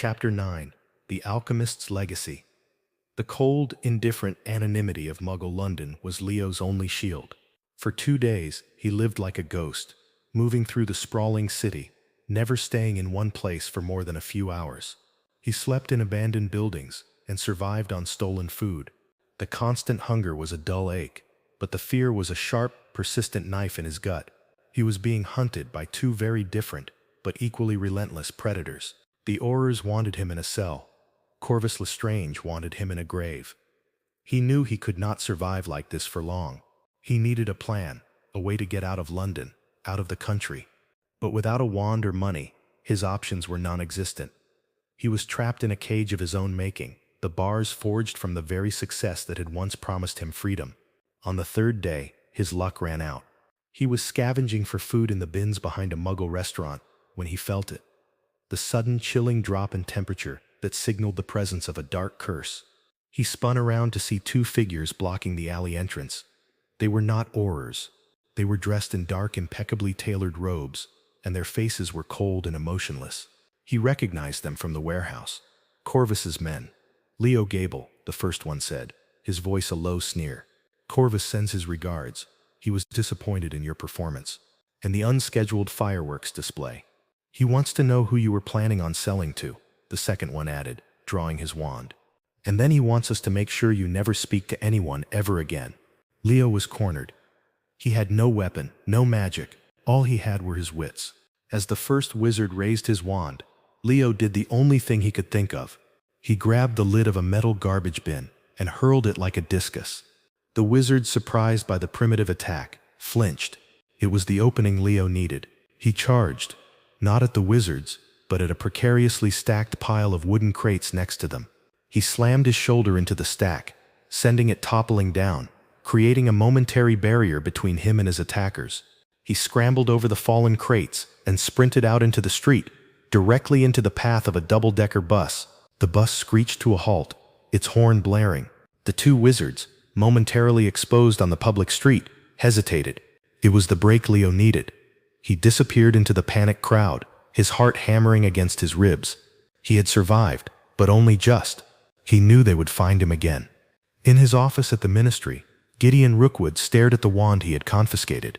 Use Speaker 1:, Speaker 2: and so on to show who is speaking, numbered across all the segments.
Speaker 1: Chapter 9. The Alchemist's Legacy. The cold, indifferent anonymity of Muggle London was Leo's only shield. For 2 days, he lived like a ghost, moving through the sprawling city, never staying in one place for more than a few hours. He slept in abandoned buildings and survived on stolen food. The constant hunger was a dull ache, but the fear was a sharp, persistent knife in his gut. He was being hunted by 2 very different, but equally relentless predators. The Aurors wanted him in a cell. Corvus Lestrange wanted him in a grave. He knew he could not survive like this for long. He needed a plan, a way to get out of London, out of the country. But without a wand or money, his options were non-existent. He was trapped in a cage of his own making, the bars forged from the very success that had once promised him freedom. On the 3rd day, his luck ran out. He was scavenging for food in the bins behind a Muggle restaurant when he felt it. The sudden chilling drop in temperature that signaled the presence of a dark curse. He spun around to see 2 figures blocking the alley entrance. They were not Aurors. They were dressed in dark, impeccably tailored robes, and their faces were cold and emotionless. He recognized them from the warehouse. Corvus's men. "Leo Gable," the first one said, his voice a low sneer. "Corvus sends his regards. He was disappointed in your performance and the unscheduled fireworks display. He wants to know who you were planning on selling to," the second one added, drawing his wand. "And then he wants us to make sure you never speak to anyone ever again." Leo was cornered. He had no weapon, no magic. All he had were his wits. As the first wizard raised his wand, Leo did the only thing he could think of. He grabbed the lid of a metal garbage bin and hurled it like a discus. The wizard, surprised by the primitive attack, flinched. It was the opening Leo needed. He charged, not at the wizards, but at a precariously stacked pile of wooden crates next to them. He slammed his shoulder into the stack, sending it toppling down, creating a momentary barrier between him and his attackers. He scrambled over the fallen crates and sprinted out into the street, directly into the path of a double-decker bus. The bus screeched to a halt, its horn blaring. The 2 wizards, momentarily exposed on the public street, hesitated. It was the break Leo needed. He disappeared into the panicked crowd, his heart hammering against his ribs. He had survived, but only just. He knew they would find him again. In his office at the ministry, Gideon Rookwood stared at the wand he had confiscated.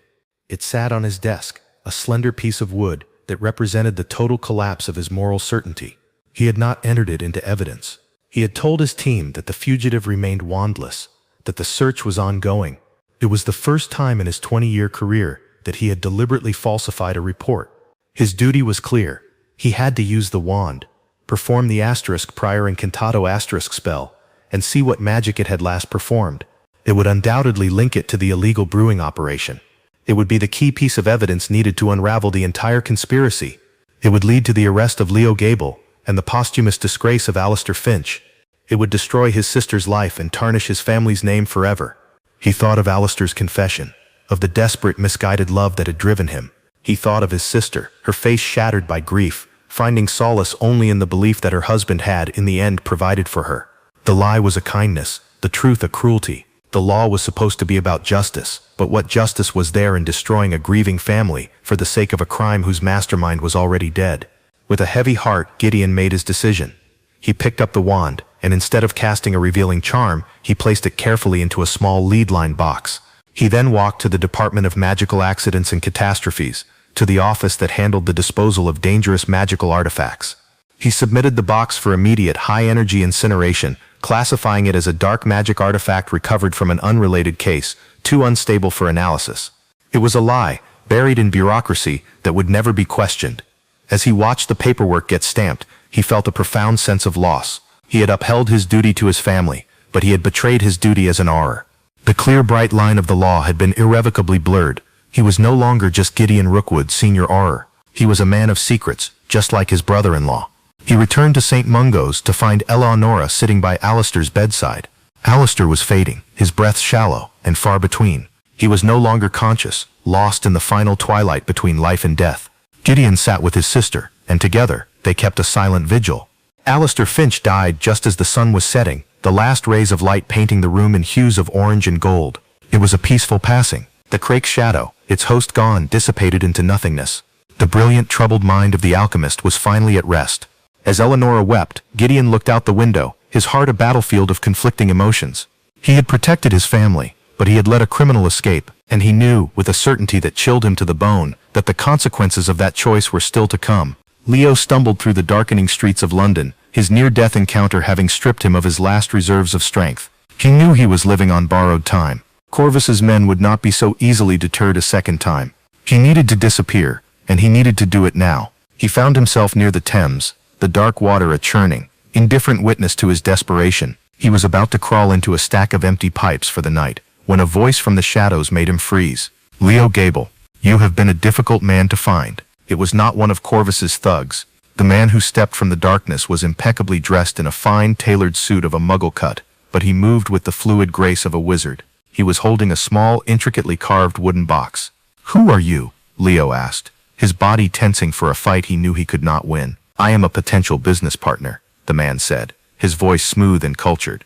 Speaker 1: It sat on his desk, a slender piece of wood that represented the total collapse of his moral certainty. He had not entered it into evidence. He had told his team that the fugitive remained wandless, that the search was ongoing. It was the first time in his 20-year career that he had deliberately falsified a report. His duty was clear. He had to use the wand, perform the asterisk prior incantato asterisk spell, and see what magic it had last performed. It would undoubtedly link it to the illegal brewing operation. It would be the key piece of evidence needed to unravel the entire conspiracy. It would lead to the arrest of Leo Gable and the posthumous disgrace of Alistair Finch. It would destroy his sister's life and tarnish his family's name forever. He thought of Alistair's confession, of the desperate, misguided love that had driven him. He thought of his sister, her face shattered by grief, finding solace only in the belief that her husband had, in the end, provided for her. The lie was a kindness, the truth a cruelty. The law was supposed to be about justice, but what justice was there in destroying a grieving family for the sake of a crime whose mastermind was already dead? With a heavy heart, Gideon made his decision. He picked up the wand, and instead of casting a revealing charm, he placed it carefully into a small lead-lined box. He then walked to the Department of Magical Accidents and Catastrophes, to the office that handled the disposal of dangerous magical artifacts. He submitted the box for immediate high-energy incineration, classifying it as a dark magic artifact recovered from an unrelated case, too unstable for analysis. It was a lie, buried in bureaucracy, that would never be questioned. As he watched the paperwork get stamped, he felt a profound sense of loss. He had upheld his duty to his family, but he had betrayed his duty as an Auror. The clear, bright line of the law had been irrevocably blurred. He was no longer just Gideon Rookwood, senior Auror. He was a man of secrets, just like his brother-in-law. He returned to St. Mungo's to find Eleonora sitting by Alistair's bedside. Alistair was fading, his breath shallow and far between. He was no longer conscious, lost in the final twilight between life and death. Gideon sat with his sister, and together, they kept a silent vigil. Alistair Finch died just as the sun was setting, the last rays of light painting the room in hues of orange and gold. It was a peaceful passing. The Crake's shadow, its host gone, dissipated into nothingness. The brilliant, troubled mind of the alchemist was finally at rest. As Eleonora wept, Gideon looked out the window, his heart a battlefield of conflicting emotions. He had protected his family, but he had let a criminal escape, and he knew, with a certainty that chilled him to the bone, that the consequences of that choice were still to come. Leo stumbled through the darkening streets of London, his near-death encounter having stripped him of his last reserves of strength. He knew he was living on borrowed time. Corvus's men would not be so easily deterred a second time. He needed to disappear, and he needed to do it now. He found himself near the Thames, the dark water a churning, indifferent witness to his desperation. He was about to crawl into a stack of empty pipes for the night, when a voice from the shadows made him freeze. "Leo Gable, you have been a difficult man to find." It was not one of Corvus's thugs. The man who stepped from the darkness was impeccably dressed in a fine, tailored suit of a Muggle cut, but he moved with the fluid grace of a wizard. He was holding a small, intricately carved wooden box. "Who are you?" Leo asked, his body tensing for a fight he knew he could not win. "I am a potential business partner," the man said, his voice smooth and cultured.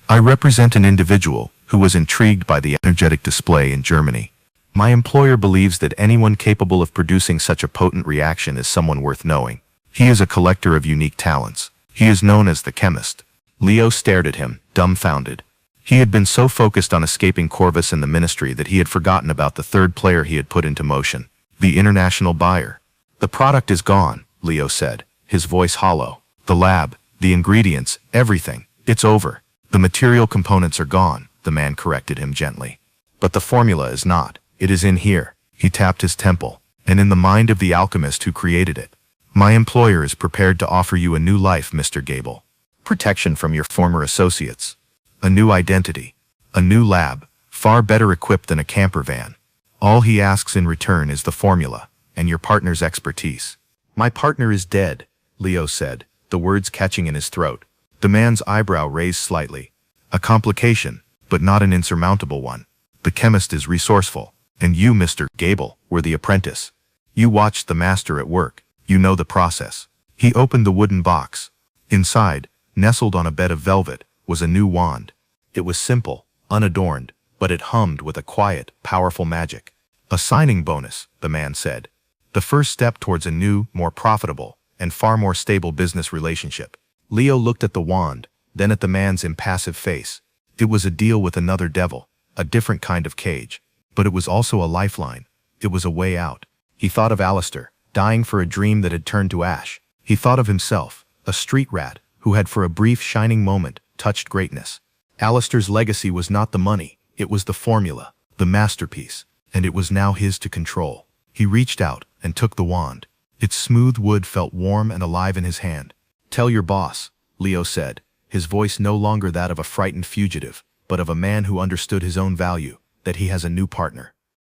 Speaker 1: "I represent an individual who was intrigued by the energetic display in Germany. My employer believes that anyone capable of producing such a potent reaction is someone worth knowing. He is a collector of unique talents. He is known as the Chemist." Leo stared at him, dumbfounded. He had been so focused on escaping Corvus and the Ministry that he had forgotten about the third player he had put into motion, the international buyer. "The product is gone," Leo said, his voice hollow. "The lab, the ingredients, everything. It's over. The material components are gone," the man corrected him gently. "But the formula is not. It is in here." He tapped his temple, "and in the mind of the alchemist who created it. My employer is prepared to offer you a new life, Mr. Gable. Protection from your former associates. A new identity. A new lab, far better equipped than a camper van. All he asks in return is the formula, and your partner's expertise." "My partner is dead," Leo said, the words catching in his throat. The man's eyebrow raised slightly. "A complication, but not an insurmountable one. The chemist is resourceful, and you, Mr. Gable, were the apprentice. You watched the master at work. You know the process." He opened the wooden box. Inside, nestled on a bed of velvet, was a new wand. It was simple, unadorned, but it hummed with a quiet, powerful magic. "A signing bonus," the man said. "The first step towards a new, more profitable, and far more stable business relationship." Leo looked at the wand, then at the man's impassive face. It was a deal with another devil, a different kind of cage. But it was also a lifeline. It was a way out. He thought of Alistair, dying for a dream that had turned to ash. He thought of himself, a street rat, who had for a brief shining moment touched greatness. Alistair's legacy was not the money, it was the formula, the masterpiece, and it was now his to control. He reached out and took the wand. Its smooth wood felt warm and alive in his hand. "Tell your boss," Leo said, his voice no longer that of a frightened fugitive, but of a man who understood his own value, "that he has a new partner."